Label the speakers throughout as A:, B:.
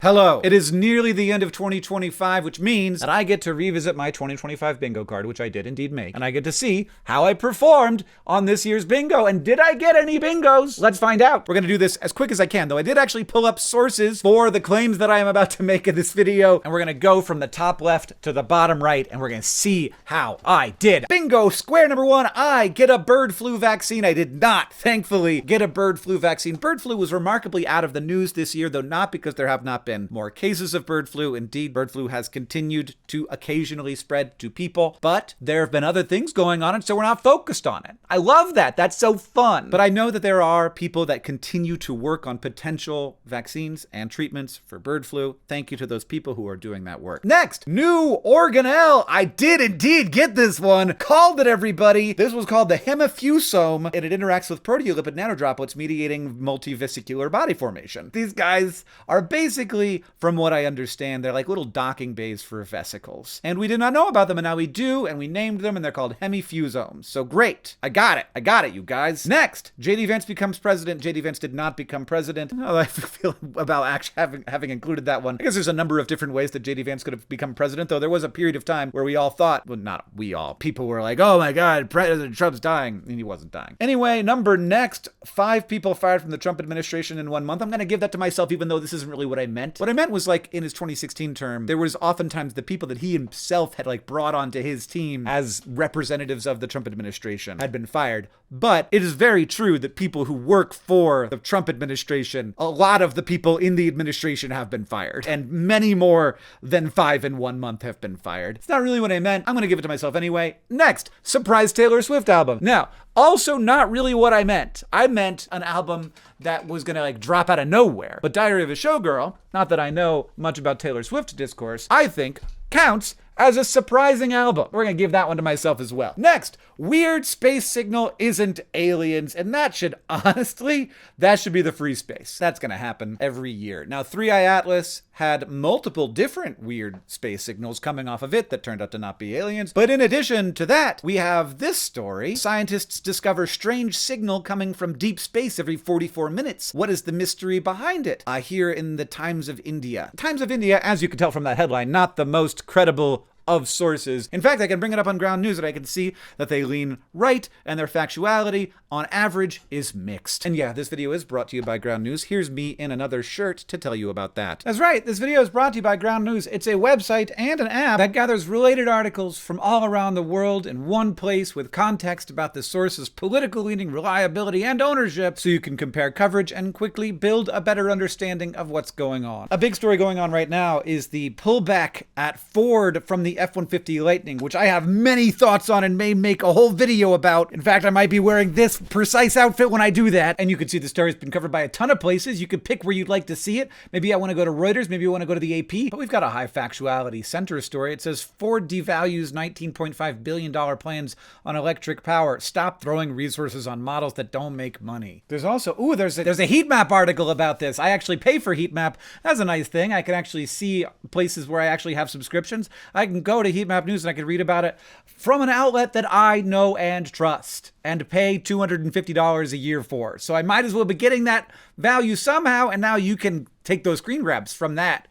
A: Hello. It is nearly the end of 2025, which means that I get to revisit my 2025 bingo card, which I did indeed make, and I get to see how I performed on this year's bingo. And did I get any bingos? Let's find out. We're going to do this as quick as I can, though I did actually pull up sources for the claims that I am about to make in this video, and we're going to go from the top left to the bottom right, and we're going to see how I did. Bingo square number one, I get a bird flu vaccine. I did not, thankfully, get a bird flu vaccine. Bird flu was remarkably out of the news this year, though not because there have not been more cases of bird flu. Indeed, bird flu has continued to occasionally spread to people, but there have been other things going on, and so we're not focused on it. I love that. That's so fun. But I know that there are people that continue to work on potential vaccines and treatments for bird flu. Thank you to those people who are doing that work. Next, new organelle. I did indeed get this one. Called it, everybody. This was called the hemifusome, and it interacts with proteolipid nanodroplets mediating multivesicular body formation. These guys are basically, from what I understand, they're like little docking bays for vesicles. And we did not know about them, and now we do, and we named them, and they're called hemifusomes. So great. I got it, you guys. Next, J.D. Vance becomes president. J.D. Vance did not become president. Oh, I feel about actually having included that one. I guess there's a number of different ways that J.D. Vance could have become president, though there was a period of time where we all thought, well, not we all, people were like, oh my God, President Trump's dying. And he wasn't dying. Anyway, next, 5 people fired from the Trump administration in 1 month. I'm going to give that to myself, even though this isn't really what I meant. What I meant was, like, in his 2016 term, there was oftentimes the people that he himself had, like, brought onto his team as representatives of the Trump administration had been fired. But it is very true that people who work for the Trump administration, a lot of the people in the administration have been fired, and many more than 5 in 1 month have been fired. It's not really what I meant. I'm going to give it to myself anyway. Next, surprise Taylor Swift album. Now, also not really what I meant. I meant an album that was going to, like, drop out of nowhere. But Diary of a Showgirl, not that I know much about Taylor Swift discourse, I think counts as a surprising album. We're going to give that one to myself as well. Next, weird space signal isn't aliens, and that should be the free space. That's going to happen every year. Now, 3i Atlas had multiple different weird space signals coming off of it that turned out to not be aliens. But in addition to that, we have this story. Scientists discover strange signal coming from deep space every 44 minutes. What is the mystery behind it? Here in the Times of India. Times of India, as you can tell from that headline, not the most credible of sources. In fact, I can bring it up on Ground News and I can see that they lean right and their factuality on average is mixed. And yeah, this video is brought to you by Ground News. Here's me in another shirt to tell you about that. That's right, this video is brought to you by Ground News. It's a website and an app that gathers related articles from all around the world in one place with context about the source's political leaning, reliability, and ownership, so you can compare coverage and quickly build a better understanding of what's going on. A big story going on right now is the pullback at Ford from the F-150 Lightning, which I have many thoughts on and may make a whole video about. In fact, I might be wearing this precise outfit when I do that. And you can see the story's been covered by a ton of places. You could pick where you'd like to see it. Maybe I want to go to Reuters, maybe I want to go to the AP. But we've got a high factuality center story. It says Ford devalues $19.5 billion plans on electric power. Stop throwing resources on models that don't make money. There's also, there's a heat map article about this. I actually pay for heat map. That's a nice thing. I can actually see places where I actually have subscriptions. I can go to Heatmap News and I can read about it from an outlet that I know and trust and pay $250 a year for. So I might as well be getting that value somehow, and now you can take those screen grabs from that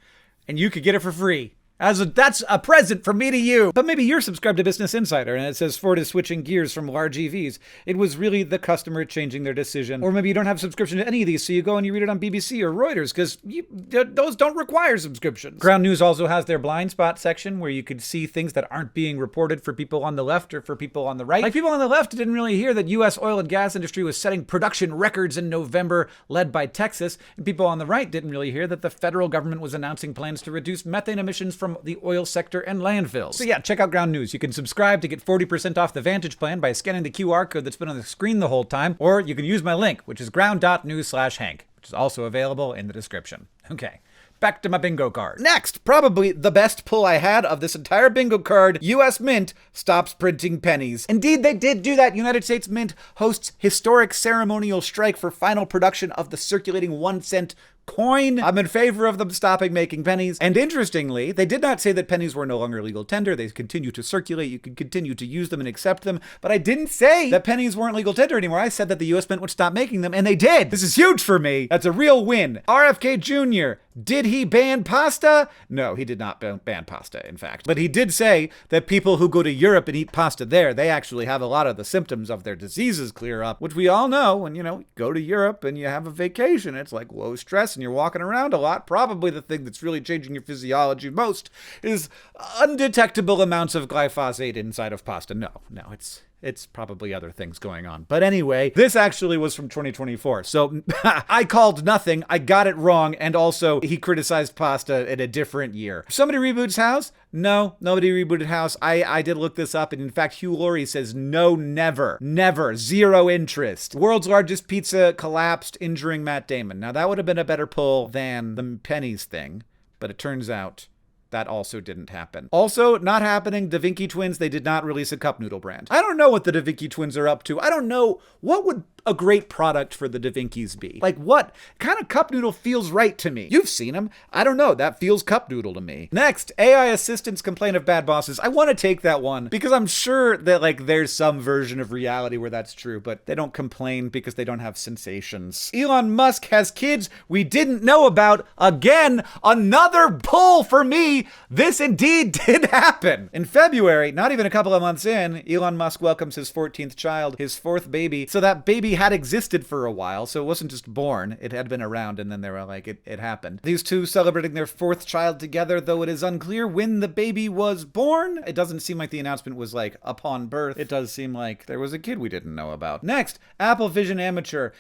A: and you could get it for free. That's a present from me to you. But maybe you're subscribed to Business Insider and it says Ford is switching gears from large EVs. It was really the customer changing their decision. Or maybe you don't have subscription to any of these, so you go and you read it on BBC or Reuters, because those don't require subscriptions. Ground News also has their blind spot section where you could see things that aren't being reported for people on the left or for people on the right. Like, people on the left didn't really hear that U.S. oil and gas industry was setting production records in November, led by Texas. And people on the right didn't really hear that the federal government was announcing plans to reduce methane emissions from the oil sector and landfills. So yeah, check out Ground News. You can subscribe to get 40% off the Vantage plan by scanning the QR code that's been on the screen the whole time, or you can use my link, which is ground.news/Hank, which is also available in the description. Okay. Back to my bingo card. Next, probably the best pull I had of this entire bingo card, U.S. Mint stops printing pennies. Indeed, they did do that. United States Mint hosts historic ceremonial strike for final production of the circulating 1-cent coin. I'm in favor of them stopping making pennies. And interestingly, they did not say that pennies were no longer legal tender. They continue to circulate. You can continue to use them and accept them. But I didn't say that pennies weren't legal tender anymore. I said that the U.S. Mint would stop making them, and they did. This is huge for me. That's a real win. RFK Jr. Did he ban pasta? No, he did not ban pasta, in fact. But he did say that people who go to Europe and eat pasta there, they actually have a lot of the symptoms of their diseases clear up, which we all know when, go to Europe and you have a vacation. It's like low stress and you're walking around a lot. Probably the thing that's really changing your physiology most is undetectable amounts of glyphosate inside of pasta. No, it's probably other things going on. But anyway, this actually was from 2024. So I called nothing. I got it wrong. And also, he criticized pasta in a different year. Somebody reboots House? No, nobody rebooted House. I did look this up. And in fact, Hugh Laurie says no, never, zero interest. World's largest pizza collapsed, injuring Matt Damon. Now, that would have been a better pull than the pennies thing. But it turns out that also didn't happen. Also, not happening, Da Vinci Twins, they did not release a cup noodle brand. I don't know what the Da Vinci Twins are up to. I don't know what would a great product for the Da Vinci's be. Like, what kind of cup noodle feels right to me? You've seen them. I don't know. That feels cup noodle to me. Next, AI assistants complain of bad bosses. I want to take that one because I'm sure that there's some version of reality where that's true, but they don't complain because they don't have sensations. Elon Musk has kids we didn't know about. Again, another pull for me. This indeed did happen. In February, not even a couple of months in, Elon Musk welcomes his 14th child, his fourth baby. So that baby had existed for a while, so it wasn't just born. It had been around, and then they were like, it happened. These two celebrating their fourth child together, though it is unclear when the baby was born. It doesn't seem like the announcement was upon birth. It does seem like there was a kid we didn't know about. Next, Apple Vision Amateur.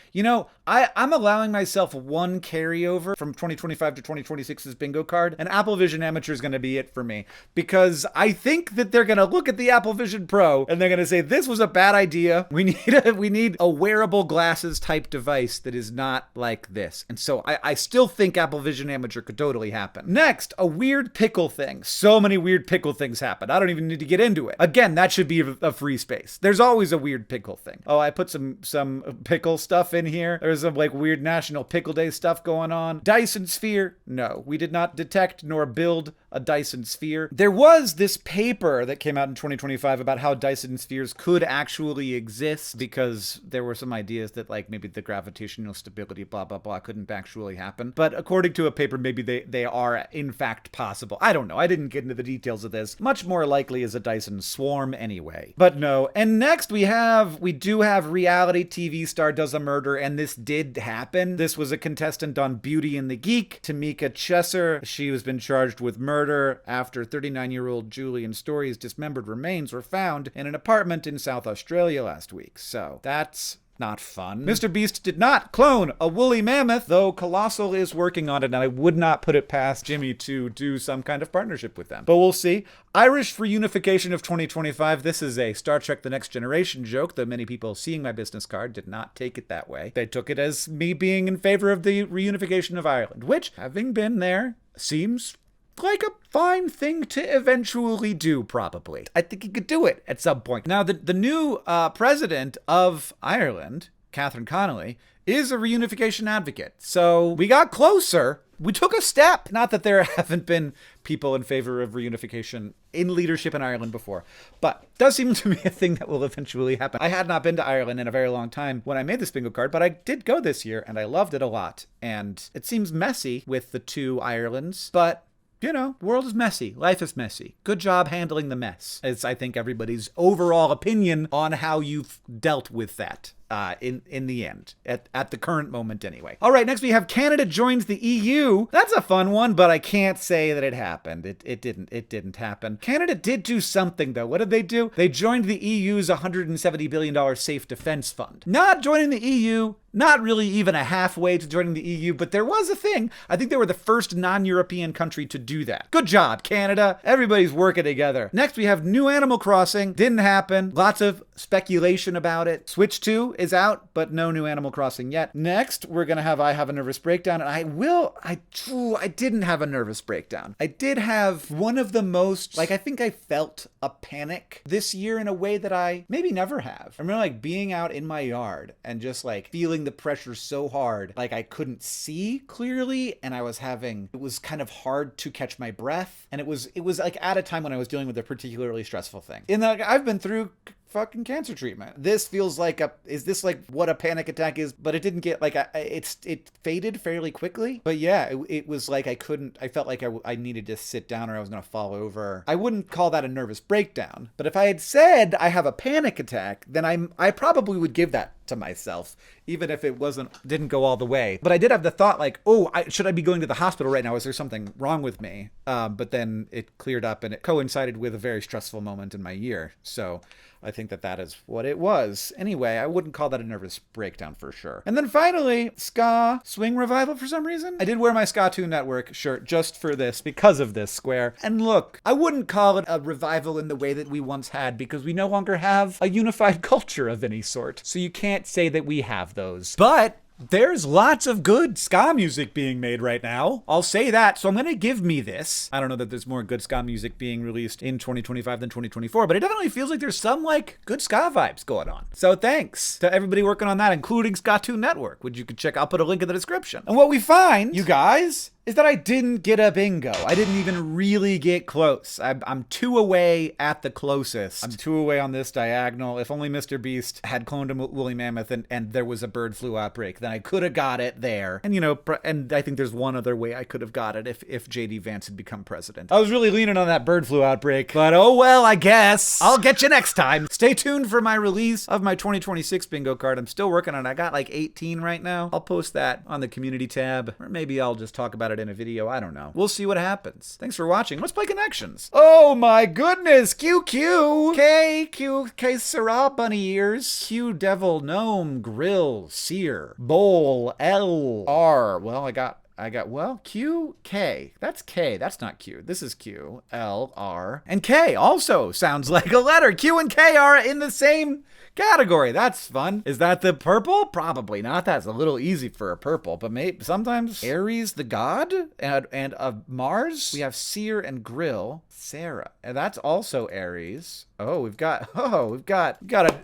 A: I'm allowing myself one carryover from 2025 to 2026's bingo card, and Apple Vision Amateur is going to be it for me, because I think that they're going to look at the Apple Vision Pro and they're going to say, this was a bad idea. We need a wearable glasses type device that is not like this. And so I still think Apple Vision Amateur could totally happen. Next, a weird pickle thing. So many weird pickle things happen. I don't even need to get into it. Again, that should be a free space. There's always a weird pickle thing. Oh, I put some pickle stuff in here. There's some weird National Pickle Day stuff going on. Dyson Sphere? No, we did not detect nor build a Dyson Sphere. There was this paper that came out in 2025 about how Dyson Spheres could actually exist, because there were some ideas that maybe the gravitational stability blah blah blah couldn't actually happen. But according to a paper, maybe they are in fact possible. I don't know. I didn't get into the details of this. Much more likely is a Dyson Swarm anyway. But no. And next we do have reality TV star does a murder, and this did happen. This was a contestant on Beauty and the Geek, Tamika Chesser. She has been charged with murder after 39-year-old Julian Story's dismembered remains were found in an apartment in South Australia last week. So that's not fun. Mr. Beast did not clone a woolly mammoth, though Colossal is working on it, and I would not put it past Jimmy to do some kind of partnership with them. But we'll see. Irish for unification of 2025. This is a Star Trek The Next Generation joke, though many people seeing my business card did not take it that way. They took it as me being in favor of the reunification of Ireland, which, having been there, seems like a fine thing to eventually do, probably. I think he could do it at some point. Now, the new president of Ireland, Catherine Connolly, is a reunification advocate. So we got closer. We took a step. Not that there haven't been people in favor of reunification in leadership in Ireland before, but it does seem to be a thing that will eventually happen. I had not been to Ireland in a very long time when I made this bingo card, but I did go this year and I loved it a lot. And it seems messy with the two Irelands, but the world is messy. Life is messy. Good job handling the mess. It's, I think, everybody's overall opinion on how you've dealt with that. In the end, at the current moment anyway. All right, next we have Canada joins the EU. That's a fun one, but I can't say that it happened. It didn't happen. Canada did do something, though. What did they do? They joined the EU's $170 billion Safe Defense Fund. Not joining the EU, not really even a halfway to joining the EU, but there was a thing. I think they were the first non-European country to do that. Good job, Canada. Everybody's working together. Next, we have New Animal Crossing. Didn't happen. Lots of speculation about it. Switch 2 is out, but no new Animal Crossing yet. Next, we're going to have I Have a Nervous Breakdown, and I didn't have a nervous breakdown. I did have one of the most, I think I felt a panic this year in a way that I maybe never have. I remember being out in my yard and just feeling the pressure so hard, I couldn't see clearly, and it was kind of hard to catch my breath, and it was at a time when I was dealing with a particularly stressful thing. I've been through fucking cancer treatment. This feels like is this like what a panic attack is? But it didn't get like, it faded fairly quickly. But yeah, it was like I felt like I needed to sit down or I was going to fall over. I wouldn't call that a nervous breakdown. But if I had said I have a panic attack, then I probably would give that to myself, even if it didn't go all the way. But I did have the thought like, oh, should I be going to the hospital right now? Is there something wrong with me? But then it cleared up and it coincided with a very stressful moment in my year. So I think that is what it was. Anyway, I wouldn't call that a nervous breakdown for sure. And then finally, ska swing revival for some reason. I did wear my Ska-Toon Network shirt just for this, because of this, Square. And look, I wouldn't call it a revival in the way that we once had, because we no longer have a unified culture of any sort. So you can't say that we have those. But there's lots of good ska music being made right now. I'll say that. So I'm going to give me this. I don't know that there's more good ska music being released in 2025 than 2024, but it definitely feels like there's some like good ska vibes going on. So thanks to everybody working on that, including Ska-Toon Network, which you can check. I'll put a link in the description. And what we find, you guys, is that I didn't get a bingo. I didn't even really get close. I'm 2 away at the closest. I'm 2 away on this diagonal. If only Mr. Beast had cloned a woolly mammoth and there was a bird flu outbreak, then I could have got it there. And and I think there's one other way I could have got it if JD Vance had become president. I was really leaning on that bird flu outbreak, but oh well, I guess. I'll get you next time. Stay tuned for my release of my 2026 bingo card. I'm still working on it. I got like 18 right now. I'll post that on the community tab, or maybe I'll just talk about it in a video. I don't know. We'll see what happens. Thanks for watching. Let's play connections. Oh my goodness. QQ. K Sarah bunny ears. Q devil gnome grill seer bowl L R. Well, I got Q, K. That's K. That's not Q. This is Q, L, R. And K also sounds like a letter. Q and K are in the same category. That's fun. Is that the purple? Probably not. That's a little easy for a purple, but maybe sometimes Aries the god and of Mars. We have seer and grill. Sarah. And that's also Aries. We've got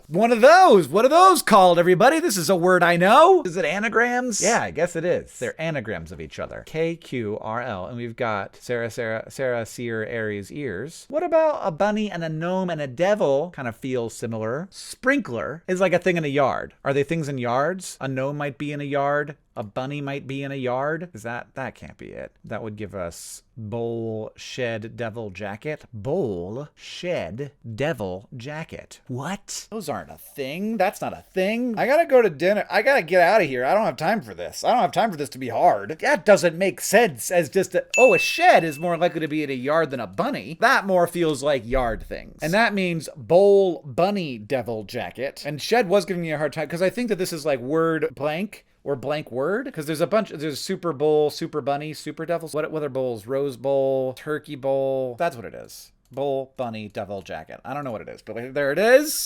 A: one of those. What are those called, everybody? This is a word I know. Is it anagrams? Yeah, I guess it is. They're anagrams of each other. KQRL. And we've got Sarah, seer, Aries, ears. What about a bunny and a gnome and a devil? Kind of feels similar. Sprinkler is like a thing in a yard. Are they things in yards? A gnome might be in a yard. A bunny might be in a yard. That can't be it. That would give us bowl, shed, devil, jacket. Bowl, shed, devil, jacket. What? Those aren't a thing. That's not a thing. I gotta go to dinner. I gotta get out of here. I don't have time for this. I don't have time for this to be hard. That doesn't make sense as just a shed is more likely to be in a yard than a bunny. That more feels like yard things. And that means bowl, bunny, devil, jacket. And shed was giving me a hard time because I think that this is like word blank. Or blank word? Because there's Super Bowl, Super Bunny, Super Devils. What other bowls? Rose Bowl, Turkey Bowl. That's what it is. Bowl, bunny, devil, jacket. I don't know what it is, but there it is.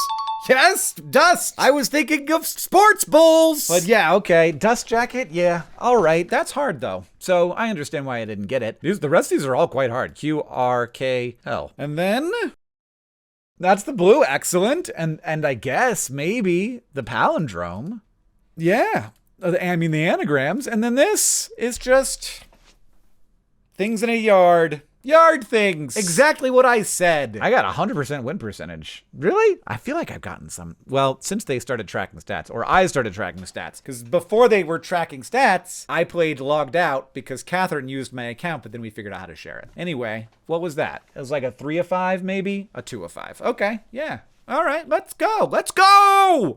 A: Yes, dust. I was thinking of sports bowls. But yeah, okay. Dust jacket, yeah. All right. That's hard, though. So I understand why I didn't get it. The rest of these are all quite hard. Q, R, K, L. And then that's the blue. Excellent. And I guess maybe the palindrome. Yeah. I mean, the anagrams. And then this is just things in a yard. Yard things. Exactly what I said. I got 100% win percentage. Really? I feel like I've gotten some. Well, since they started tracking stats, or I started tracking stats, because before they were tracking stats, I played logged out because Catherine used my account, but then we figured out how to share it. Anyway, what was that? It was like a 3 of 5, maybe? A 2 of 5. Okay, yeah. All right, let's go. Let's go!